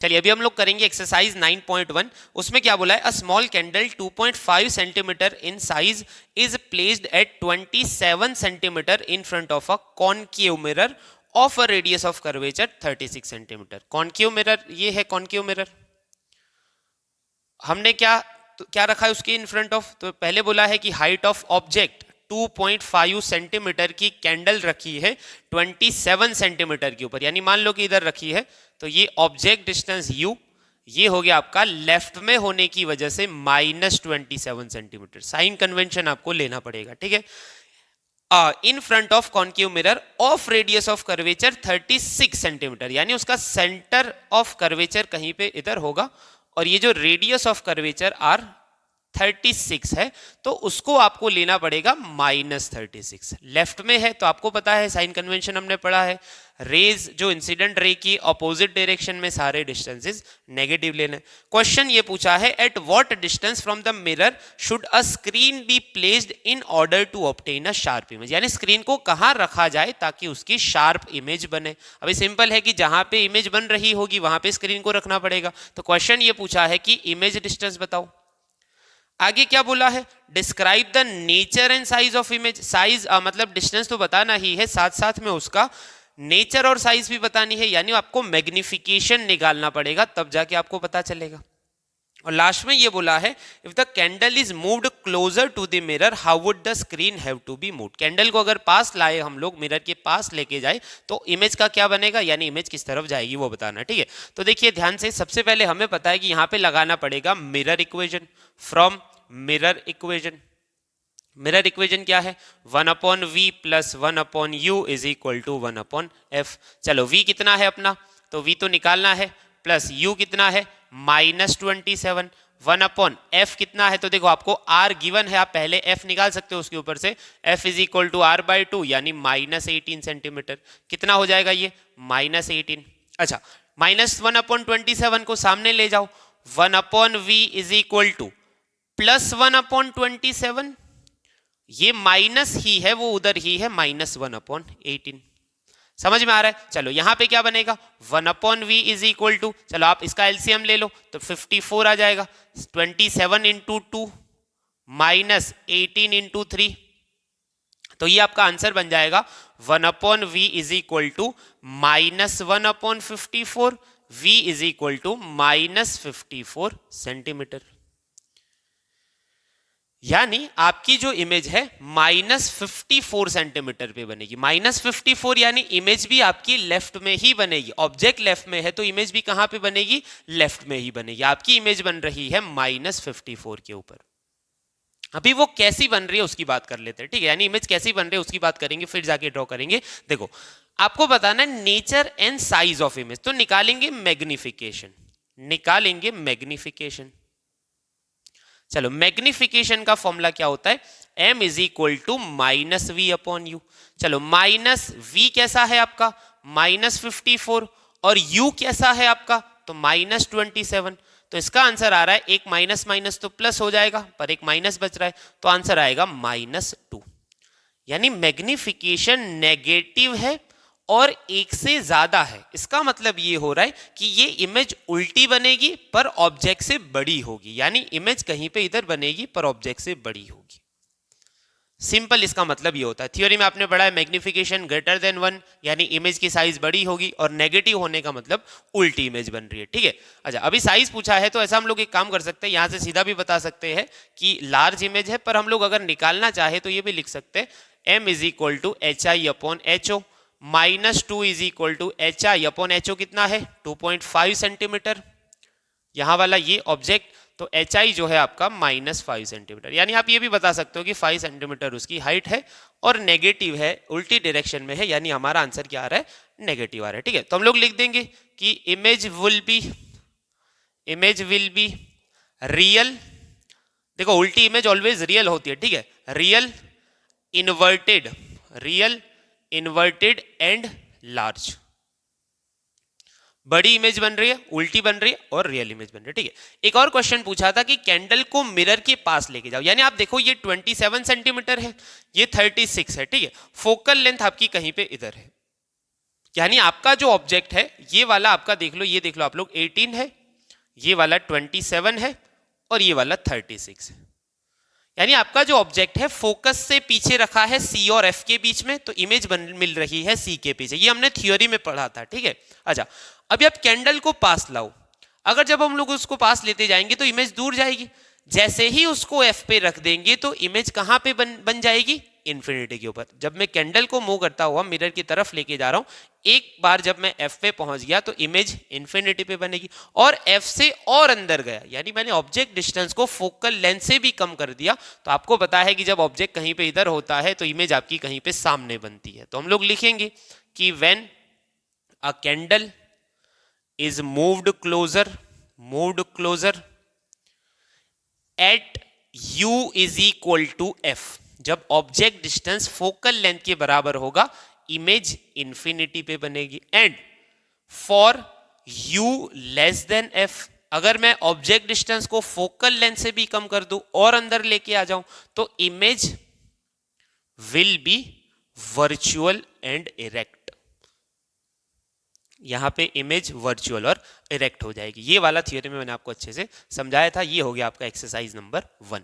चलिए अभी हम लोग करेंगे एक्सरसाइज 9.1। उसमें क्या बोला है, a small candle 2.5 centimetre in size is placed at 27 centimetre in front of a concave mirror of a radius of curvature 36 centimetre. Concave mirror ये है, कॉनकेव मिरर हमने क्या रखा है उसके इन फ्रंट ऑफ, तो पहले बोला है कि हाइट ऑफ ऑब्जेक्ट 2.5 सेंटीमीटर की कैंडल रखी है 27 सेंटीमीटर के ऊपर, यानी मान लो कि इधर रखी है, तो ये ऑब्जेक्ट डिस्टेंस u ये हो गया आपका लेफ्ट में होने की वजह से -27 सेंटीमीटर। साइन कन्वेंशन आपको लेना पड़ेगा, ठीक है। In front of concave mirror of radius of curvature 36 centimetre, यानी उसका सेंटर ऑफ कर्वेचर कहीं पे इधर होगा, और ये जो रेडियस ऑफ कर्वेचर आर 36 है, तो उसको आपको लेना पड़ेगा -36। लेफ्ट में है तो आपको पता है, साइन कन्वेंशन हमने पढ़ा है, रेज जो इंसिडेंट रे की ऑपोजिट डायरेक्शन में सारे डिस्टेंसेस नेगेटिव लेने। क्वेश्चन ये पूछा है, at what distance from the mirror should a screen be placed in order to obtain a sharp image, यानी स्क्रीन को कहां रखा जाए ताकि उसकी शार्प इमेज बने। अभी सिंपल है कि जहां पे इमेज बन रही होगी वहां पे स्क्रीन को रखना पड़ेगा। तो क्वेश्चन ये पूछा है कि इमेज डिस्टेंस बताओ। आगे क्या बोला है, describe the nature and size of image. Size मतलब डिस्टेंस तो बताना ही है, साथ साथ में उसका नेचर और साइज भी बतानी है, यानी आपको मैग्निफिकेशन निकालना पड़ेगा, तब जाके आपको पता चलेगा। और लास्ट में ये बोला है, if the candle is moved closer to the mirror how would the screen have to be moved. Candle को अगर पास लाए हम लोग, मिरर के पास लेके जाए, तो इमेज का क्या बनेगा, यानी इमेज किस तरफ जाएगी वो बताना, ठीक है। तो देखिए ध्यान से, सबसे पहले हमें पता है कि यहाँ पे लगाना पड़ेगा mirror equation. From mirror equation, mirror equation क्या है, 1/v plus 1/u is equal to 1/f। चलो v कितना है अपना, तो v तो निकालना है, प्लस u कितना है -27, 1/f कितना है, तो देखो आपको r गिवन है, आप पहले f निकाल सकते हो उसके ऊपर से, f is equal to r/2 यानी -18 सेंटीमीटर। कितना हो जाएगा ये -18। अच्छा, -1/27 को सामने ले जाओ, 1/v is equal two plus 1/27, ये माइनस ही है, वो उधर ही है, -1/18। समझ में आ रहा है। चलो यहां पे क्या बनेगा, 1/v इज इक्वल टू, चलो आप इसका एलसीएम ले लो तो 54 आ जाएगा, 27 इंटू 2 -18 इंटू 3, तो ये आपका आंसर बन जाएगा 1/v is equal to -1/54, v is equal to -54 centimetre. यानी आपकी जो इमेज है -54 सेंटीमीटर पे बनेगी। -54 यानी इमेज भी आपकी लेफ्ट में ही बनेगी। ऑब्जेक्ट लेफ्ट में है तो इमेज भी कहां पे बनेगी, लेफ्ट में ही बनेगी। आपकी इमेज बन रही है -54 के ऊपर। अभी वो कैसी बन रही है उसकी बात कर लेते हैं, ठीक है। यानी इमेज कैसी बन रही है उसकी बात करेंगे, फिर जाके ड्रॉ करेंगे। देखो आपको बताना है nature and size of image, तो निकालेंगे मैग्निफिकेशन, निकालेंगे मैग्निफिकेशन। चलो मैग्निफिकेशन का फॉर्मूला क्या होता है, m is equal to -v/u। चलो -v कैसा है आपका -54, और u कैसा है आपका, तो -27। तो इसका आंसर आ रहा है, एक माइनस माइनस तो प्लस हो जाएगा, पर एक माइनस बच रहा है, तो आंसर आएगा -2। यानी मैग्निफिकेशन नेगेटिव है और एक से ज्यादा है। इसका मतलब ये हो रहा है कि ये इमेज उल्टी बनेगी पर ऑब्जेक्ट से बड़ी होगी, यानी इमेज कहीं पे इधर बनेगी पर ऑब्जेक्ट से बड़ी होगी। सिंपल इसका मतलब ये होता है। थ्योरी में आपने पढ़ा है मैग्निफिकेशन ग्रेटर देन 1 यानी इमेज की साइज बड़ी होगी, और नेगेटिव होने का मतलब उल्टी इमेज बन रही है, ठीक है। अच्छा, अभी साइज पूछा है तो ऐसा हम लोग एक काम कर सकते हैं, यहां से सीधा भी बता सकते हैं कि लार्ज इमेज है, पर हम लोग अगर निकालना चाहे तो ये भी लिख सकते हैं, m is equal to hi/ho, -2 is equal to hi/ho कितना है 2.5 सेंटीमीटर। यहां वाला ये ऑब्जेक्ट, तो hi जो है आपका -5 सेंटीमीटर। यानी आप ये भी बता सकते हो कि 5 सेंटीमीटर उसकी हाइट है और नेगेटिव है, उल्टी डायरेक्शन में है, यानी हमारा आंसर क्या आ रहा है, नेगेटिव आ रहा है, ठीक है। तो हम लोग लिख देंगे कि इमेज विल बी रियल। देखो उल्टी इमेज ऑलवेज रियल होती है, ठीक है। Real, inverted and large. बड़ी इमेज बन रही है, उल्टी बन रही है और रियल इमेज बन रही है, ठीक है। एक और क्वेश्चन पूछा था कि कैंडल को मिरर के पास लेके जाओ, यानी आप देखो ये 27 सेंटीमीटर है, ये 36 है, ठीक है। फोकल लेंथ आपकी कहीं पे इधर है, यानी आपका जो ऑब्जेक्ट है ये वाला आपका देख लो, ये देख लो आप लोग 18 है, ये वाला 27 है और ये वाला 36 है। यानी आपका जो ऑब्जेक्ट है फोकस से पीछे रखा है सी और एफ के बीच में, तो इमेज मिल रही है सी के पीछे। ये हमने थ्योरी में पढ़ा था, ठीक है। अच्छा, अभी आप कैंडल को पास लाओ, अगर जब हम लोग उसको पास लेते जाएंगे तो इमेज दूर जाएगी, जैसे ही उसको एफ पे रख देंगे तो इमेज कहां पे बन जाएगी, इन्फिनिटी के ऊपर। जब मैं कैंडल को मूव करता हुआ मिरर की तरफ लेके जा रहा हूं, एक बार जब मैं एफ पे पहुंच गया तो इमेज इन्फिनिटी पे बनेगी, और एफ से और अंदर गया, यानी मैंने ऑब्जेक्ट डिस्टेंस को फोकल लेंथ से भी कम कर दिया। तो आपको पता है कि जब ऑब्जेक्ट कहीं पे इधर होता है तो इमेज आपकी कहीं पे सामने बनती है। तो हम लोग लिखेंगे कि when a candle is moved closer at u is equal to F, जब ऑब्जेक्ट डिस्टेंस फोकल लेंथ के बराबर होगा इमेज इंफिनिटी पे बनेगी। And for u less than f, अगर मैं ऑब्जेक्ट डिस्टेंस को फोकल लेंथ से भी कम कर दूं और अंदर लेके आ जाऊं तो image will be virtual and erect. यहां पे इमेज वर्चुअल और इरेक्ट हो जाएगी। ये वाला थियोरी में मैंने आपको अच्छे से समझाया था। ये हो गया आपका एक्सरसाइज नंबर 1।